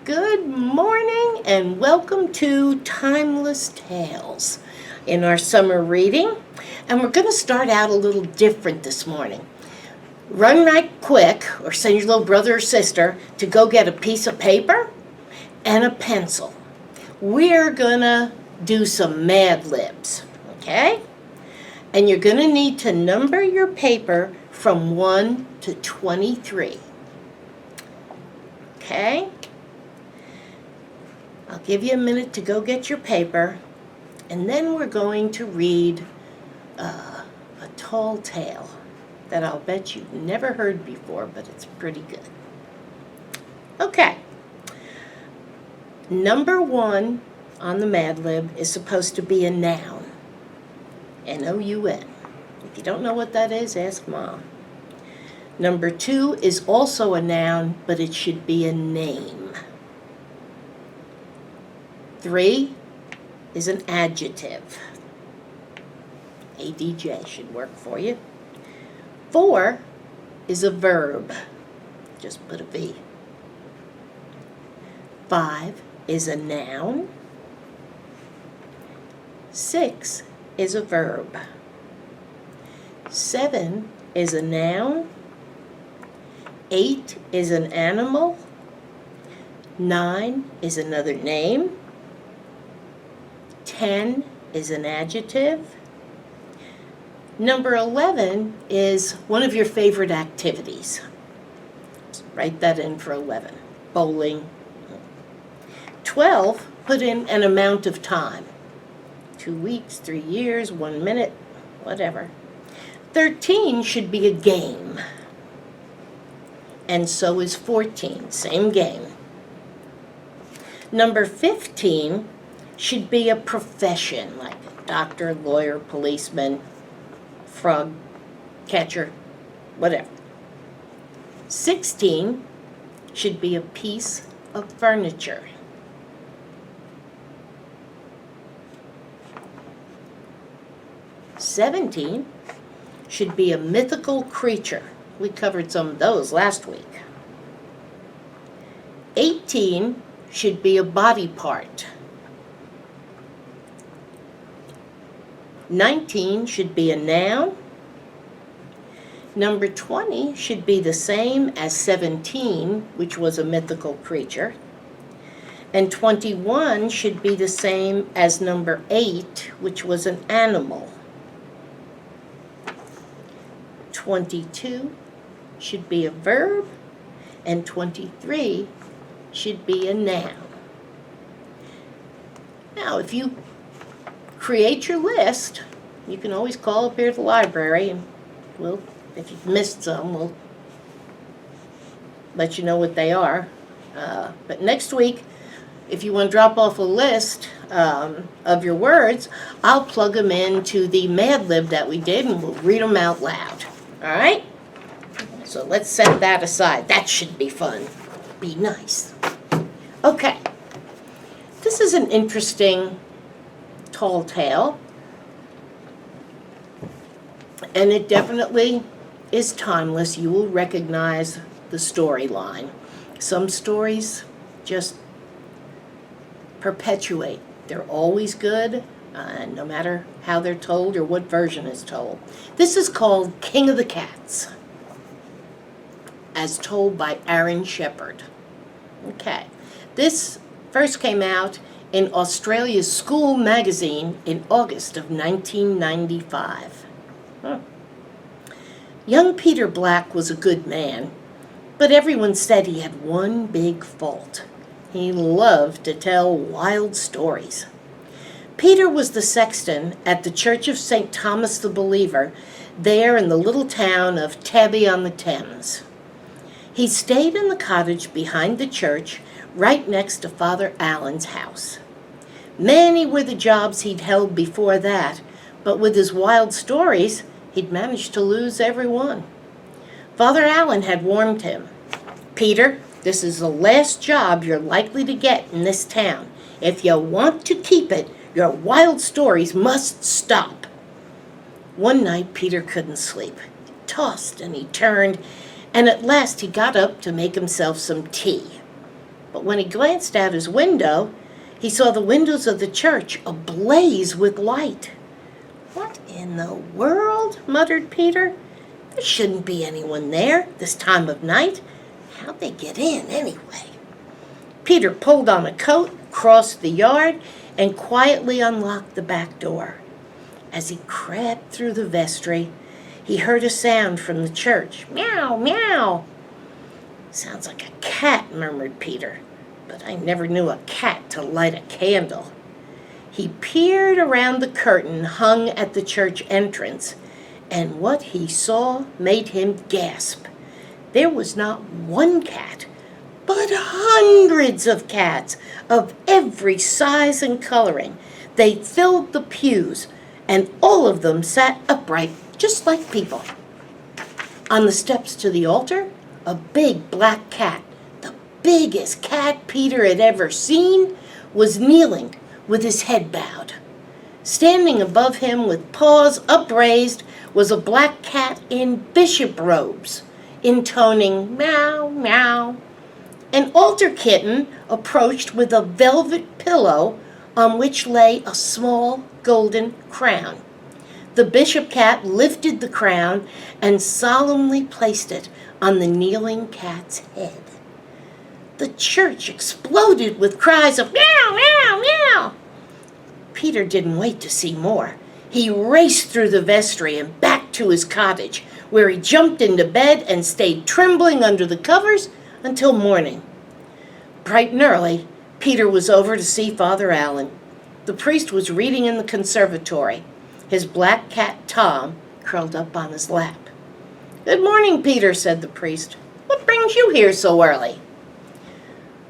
Good morning and welcome to Timeless Tales in our summer reading. And we're going to start out a little different this morning. Run right quick, or send your little brother or sister to go get a piece of paper and a pencil. We're going to do some Mad Libs, okay? And you're going to need to number your paper from 1 to 23. Okay? I'll give you a minute to go get your paper, and then we're going to read a tall tale that I'll bet you've never heard before, but it's pretty good. Okay. Number 1 on the Mad Lib is supposed to be a noun. N-O-U-N. If you don't know what that is, ask Mom. Number 2 is also a noun, but it should be a name. 3 is an adjective. ADJ should work for you. 4 is a verb. Just put a V. 5 is a noun. 6 is a verb. 7 is a noun. 8 is an animal. 9 is another name. 10 is an adjective. Number 11 is one of your favorite activities. Write that in for 11. Bowling. 12, put in an amount of time. 2 weeks, 3 years, 1 minute, whatever. 13 should be a game. And so is 14, same game. Number 15 should be a profession, like doctor, lawyer, policeman, frog catcher, whatever. 16 should be a piece of furniture. 17 should be a mythical creature. We covered some of those last week. 18 should be a body part. 19 should be a noun. Number 20 should be the same as 17, which was a mythical creature. And 21 should be the same as number 8, which was an animal. 22 should be a verb, and 23 should be a noun. Now, if you create your list, you can always call up here at the library, and if you've missed some, we'll let you know what they are. But next week, if you want to drop off a list of your words, I'll plug them into the Mad Lib that we did, and we'll read them out loud. All right? So let's set that aside. That should be fun. Be nice. Okay. This is an interesting tall tale, and it definitely is timeless. You will recognize the storyline. Some stories just perpetuate. They're always good, no matter how they're told or what version is told. This is called King of the Cats, as told by Aaron Shepard. Okay. This first came out in Australia's School magazine in August of 1995. Young Peter Black was a good man, but everyone said he had one big fault. He loved to tell wild stories. Peter was the sexton at the Church of St. Thomas the Believer, there in the little town of Tebby-on-the-Thames. He stayed in the cottage behind the church, right next to Father Allen's house. Many were the jobs he'd held before that, but with his wild stories, he'd managed to lose every one. Father Allen had warned him, "Peter, this is the last job you're likely to get in this town. If you want to keep it, your wild stories must stop." One night, Peter couldn't sleep. He tossed and he turned, and at last he got up to make himself some tea. But when he glanced out his window, he saw the windows of the church ablaze with light. "What in the world?" muttered Peter. "There shouldn't be anyone there this time of night. How'd they get in anyway?" Peter pulled on a coat, crossed the yard, and quietly unlocked the back door. As he crept through the vestry, he heard a sound from the church. "Meow, meow." "Sounds like a cat," murmured Peter, "but I never knew a cat to light a candle." He peered around the curtain hung at the church entrance, and what he saw made him gasp. There was not one cat, but hundreds of cats of every size and coloring. They filled the pews, and all of them sat upright, just like people. On the steps to the altar, a big black cat, the biggest cat Peter had ever seen, was kneeling with his head bowed. Standing above him with paws upraised was a black cat in bishop robes, intoning meow, meow. An altar kitten approached with a velvet pillow on which lay a small golden crown. The bishop cat lifted the crown and solemnly placed it on the kneeling cat's head. The church exploded with cries of meow, meow, meow. Peter didn't wait to see more. He raced through the vestry and back to his cottage, where he jumped into bed and stayed trembling under the covers until morning. Bright and early, Peter was over to see Father Allen. The priest was reading in the conservatory, his black cat Tom curled up on his lap. "Good morning, Peter," said the priest. "What brings you here so early?"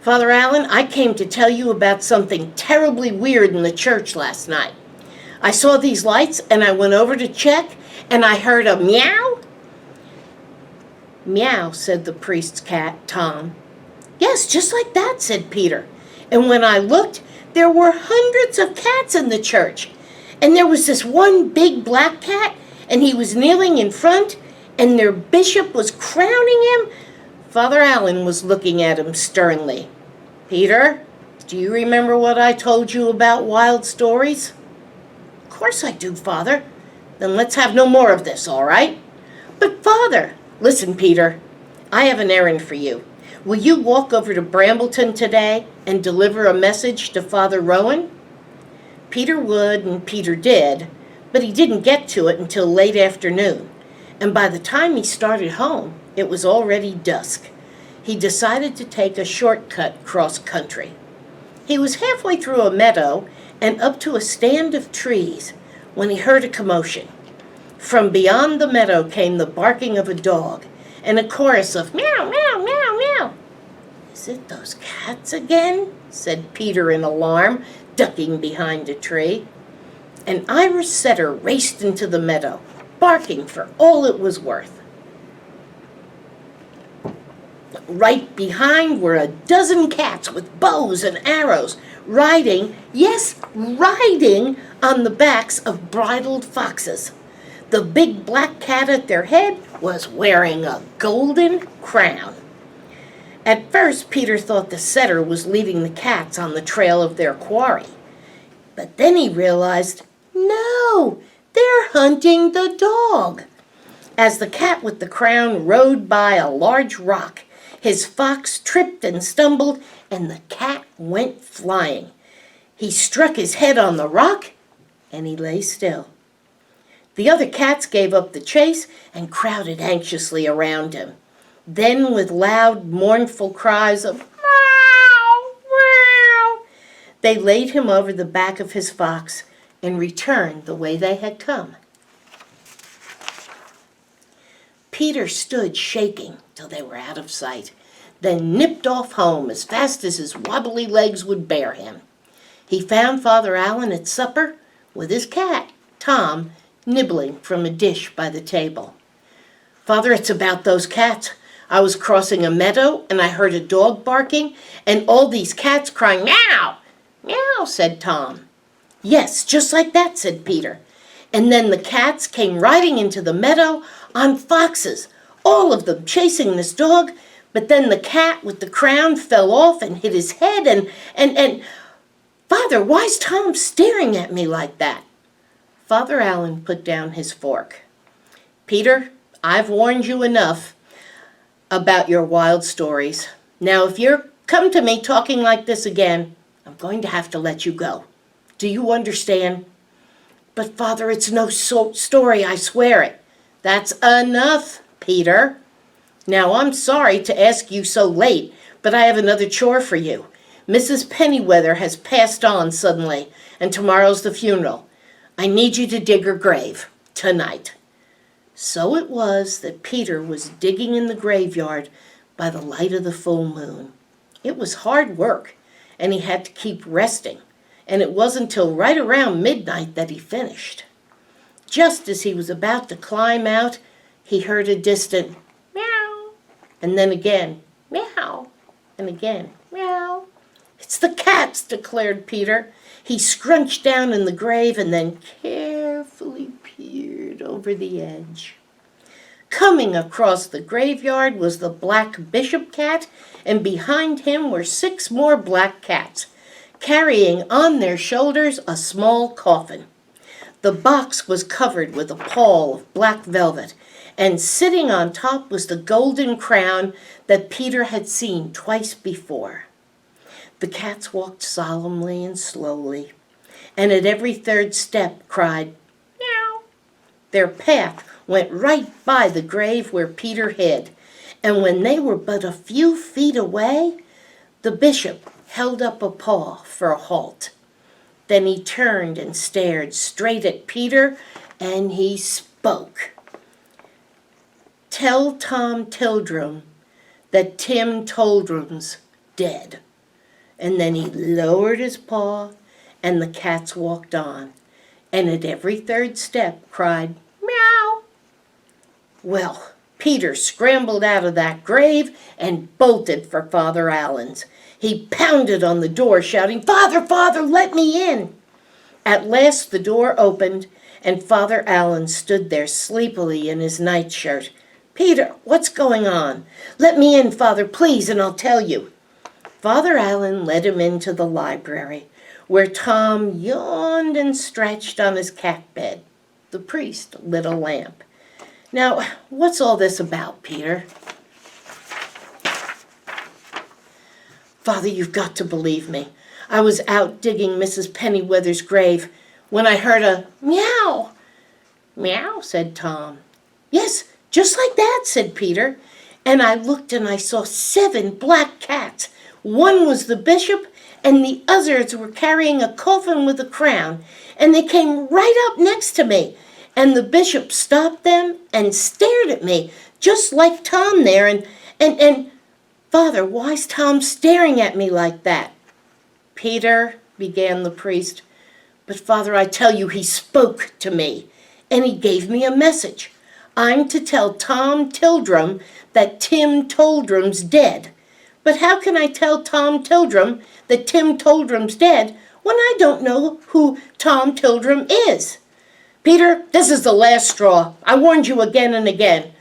"Father Allen, I came to tell you about something terribly weird in the church last night. I saw these lights and I went over to check and I heard a meow." "Meow," said the priest's cat, Tom. "Yes, just like that," said Peter. "And when I looked, there were hundreds of cats in the church. And there was this one big black cat, and he was kneeling in front, and their bishop was crowning him." Father Allen was looking at him sternly. "Peter, do you remember what I told you about wild stories?" "Of course I do, Father." "Then let's have no more of this, all right?" "But, Father—" "Listen, Peter, I have an errand for you. Will you walk over to Brambleton today and deliver a message to Father Rowan?" Peter would, and Peter did, but he didn't get to it until late afternoon, and by the time he started home, it was already dusk. He decided to take a shortcut cross-country. He was halfway through a meadow and up to a stand of trees when he heard a commotion. From beyond the meadow came the barking of a dog and a chorus of meow, meow, meow, meow. "Is it those cats again?" said Peter in alarm, ducking behind a tree. An Irish setter raced into the meadow, barking for all it was worth. Right behind were a dozen cats with bows and arrows, riding, yes, riding, on the backs of bridled foxes. The big black cat at their head was wearing a golden crown. At first, Peter thought the setter was leading the cats on the trail of their quarry. But then he realized, no, they're hunting the dog. As the cat with the crown rode by a large rock, his fox tripped and stumbled, and the cat went flying. He struck his head on the rock, and he lay still. The other cats gave up the chase and crowded anxiously around him. Then, with loud, mournful cries of meow, meow, they laid him over the back of his fox and returned the way they had come. Peter stood shaking till they were out of sight, then nipped off home as fast as his wobbly legs would bear him. He found Father Allen at supper with his cat, Tom, nibbling from a dish by the table. "Father, it's about those cats. I was crossing a meadow and I heard a dog barking and all these cats crying, meow, meow," said Tom. "Yes, just like that," said Peter. "And then the cats came riding into the meadow on foxes, all of them chasing this dog, But then the cat with the crown fell off and hit his head, and Father, why's Tom staring at me like that? Father Allen put down his fork. Peter, I've warned you enough about your wild stories. Now, if you're come to me talking like this again, I'm going to have to let you go. Do you understand? But Father, it's no story, I swear it. That's enough, Peter. Now, I'm sorry to ask you so late, but I have another chore for you. Mrs. Pennyweather has passed on suddenly, and tomorrow's the funeral. I need you to dig her grave tonight. So it was that Peter was digging in the graveyard by the light of the full moon. It was hard work, and he had to keep resting, and it wasn't till right around midnight that he finished. Just as he was about to climb out, he heard a distant meow, and then again, meow, and again, meow. It's the cats, declared Peter. He scrunched down in the grave and then carefully peered over the edge. Coming across the graveyard was the black bishop cat, and behind him were 6 more black cats, carrying on their shoulders a small coffin. The box was covered with a pall of black velvet, and sitting on top was the golden crown that Peter had seen twice before. The cats walked solemnly and slowly, and at every third step cried, meow. Their path went right by the grave where Peter hid, and when they were but a few feet away, the bishop held up a paw for a halt. Then he turned and stared straight at Peter, and he spoke. Tell Tom Tildrum that Tim Toldrum's dead. And then he lowered his paw, and the cats walked on, and at every third step cried, meow. Well, Peter scrambled out of that grave and bolted for Father Allen's. He pounded on the door, shouting, Father, Father, let me in. At last the door opened, and Father Allen stood there sleepily in his nightshirt. Peter, what's going on? Let me in, Father, please, and I'll tell you. Father Allen led him into the library, where Tom yawned and stretched on his cat bed. The priest lit a lamp. Now, what's all this about, Peter? Father, you've got to believe me. I was out digging Mrs. Pennyweather's grave when I heard a meow. Meow, said Tom. Yes, just like that, said Peter. And I looked and I saw 7 black cats. One was the bishop, and the others were carrying a coffin with a crown, and they came right up next to me, and the bishop stopped them and stared at me, just like Tom there, and Father, why's Tom staring at me like that? Peter, began the priest, but Father, I tell you, he spoke to me, and he gave me a message. I'm to tell Tom Tildrum that Tim Toldrum's dead. But how can I tell Tom Tildrum that Tim Toldrum's dead when I don't know who Tom Tildrum is? Peter, this is the last straw. I warned you again and again.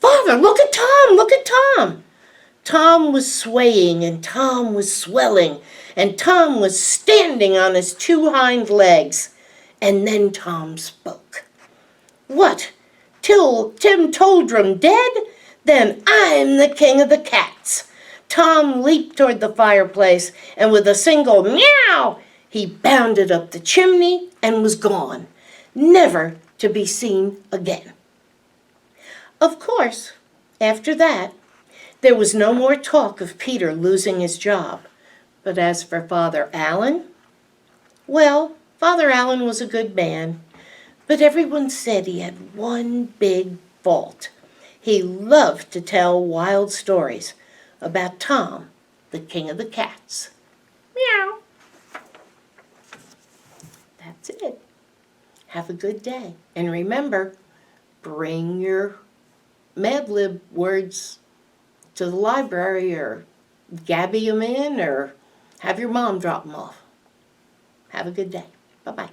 Father, look at Tom, look at Tom. Tom was swaying, and Tom was swelling, and Tom was standing on his 2 hind legs. And then Tom spoke. What? Tim Toldrum dead? Then I'm the king of the cats. Tom leaped toward the fireplace, and with a single meow, he bounded up the chimney and was gone, never to be seen again. Of course, after that, there was no more talk of Peter losing his job. But as for Father Allen, well, Father Allen was a good man, but everyone said he had one big fault. He loved to tell wild stories about Tom, the king of the cats. Meow. That's it. Have a good day. And remember, bring your Mad Lib words to the library, or Gabby them in, or have your mom drop them off. Have a good day. Bye-bye.